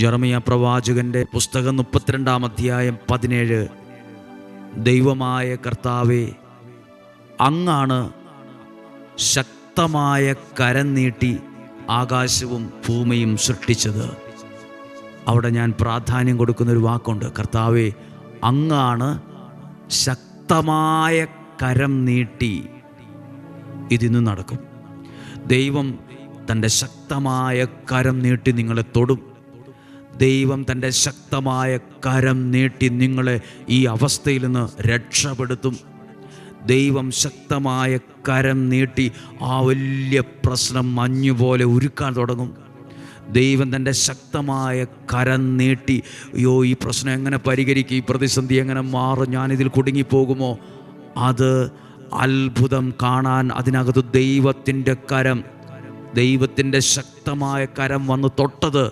ജെറമ്യാ പ്രവാചകന്റെ പുസ്തകം 32-ാം അധ്യായം 17. ദൈവമായ കർത്താവേ, അങ്ങാണ് ശക്തമായ കരം നീട്ടി ആകാശവും ഭൂമിയും സൃഷ്ടിച്ചത്. അവിടെ ഞാൻ പ്രാധാന്യം കൊടുക്കുന്നൊരു വാക്കുണ്ട്. കർത്താവേ, അങ്ങാണ് ശക്തമായ കരം നീട്ടി. ഇതിന്ന് നടക്കും. ദൈവം തൻ്റെ ശക്തമായ കരം നീട്ടി നിങ്ങളെ തൊടും. ദൈവം തൻ്റെ ശക്തമായ കരം നീട്ടി നിങ്ങളെ ഈ അവസ്ഥയിൽ നിന്ന് രക്ഷപ്പെടുത്തും. ദൈവം ശക്തമായ കരം നീട്ടി ആ വലിയ പ്രശ്നം മഞ്ഞുപോലെ ഉരുക്കാൻ തുടങ്ങും. ദൈവം തൻ്റെ ശക്തമായ കരം നീട്ടി, അയ്യോ ഈ പ്രശ്നം എങ്ങനെ പരിഹരിക്കും, ഈ പ്രതിസന്ധി എങ്ങനെ മാറും, ഞാനിതിൽ കുടുങ്ങിപ്പോകുമോ, അത് അത്ഭുതം കാണാൻ അതിനകത്ത് ദൈവത്തിൻ്റെ കരം, ദൈവത്തിൻ്റെ ശക്തമായ കരം വന്ന് തൊട്ടത്